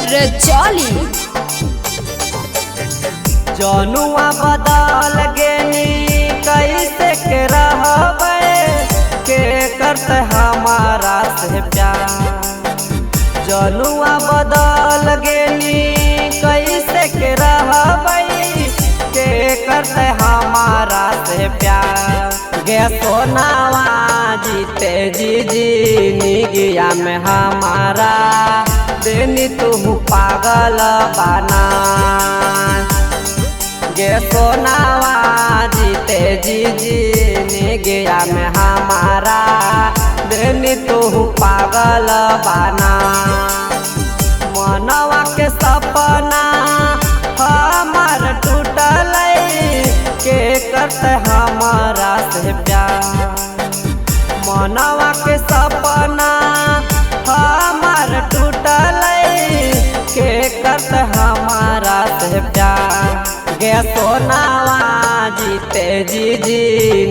रजौली। जनुआ बदल गेनी कैसे के रहबे के करते हमारा से प्यार। जनुआ बदल गेनी कैसे के रहबे के करते हमारा से प्यार। गे सोनावा जीते जी निगिया में हमारा देनी तू पागल बना। गे सोनावा जीते जी निगिया में हमारा देनी तू पागल बना। मनवा के सपना हमार टूटल के करते हमारा से प्यार। मनवा के सपना हमार टूटल के करते हमारा से प्यार। गे सोनावा जीते जी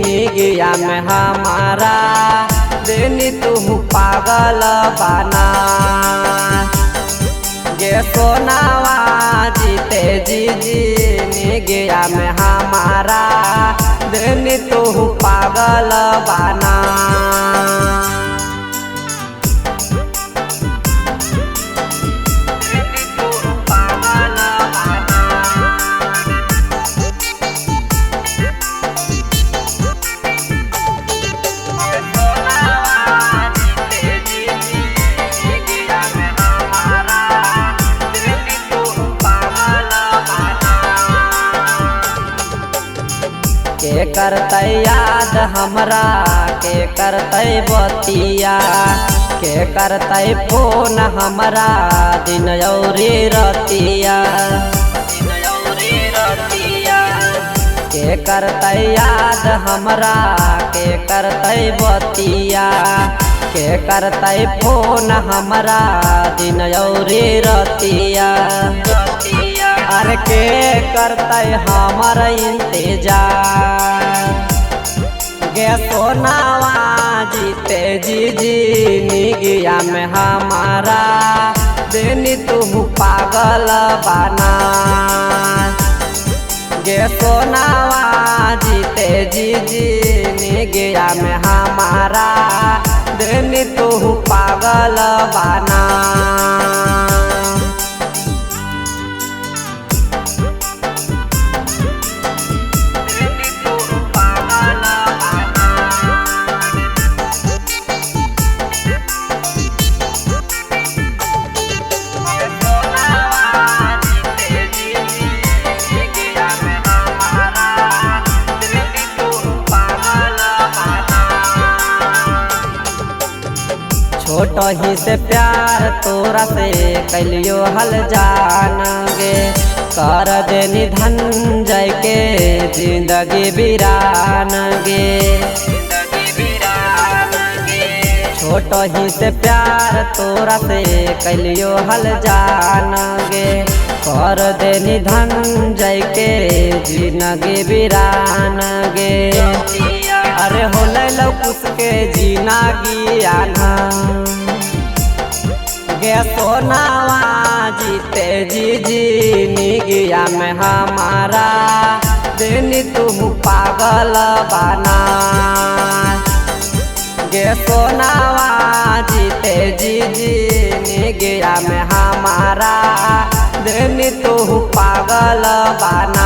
निगिया में हमारा देनी तू पागल बना। गे सोनावा जीते जी निगिया में हमारा देनी तू पागल बना। के करते याद हमरा के करते बतिया के करते फोन हमरा दिन औरी रतिया। के करते याद हमरा के करते बतिया के करते फोन हमरा दिन औरी रतिया। अरे के करते हमारा इंतजार। गे सोनावा जीते जी निगिया में हमारा देनी तू पागल बना। गे सोनावा जीते जी निगिया में हमारा देनी तू पागल बना। छोट ही से प्यार तोरा से कैलियो हल जान गे कर देनी धनंजय के जिंदगी वीरान गे। छोट ही से प्यार तोरा से कैलियो हल जान गे कर देनी धनंजय के जिंदगी वीरान गे। अरे होले लौकुस के जीना गियाना। गे सोनावा जीते जी निगिया में हमारा देनी तू पागल बना। गे सोनावा जीते जी निगिया में हमारा देनी तू पागल बना।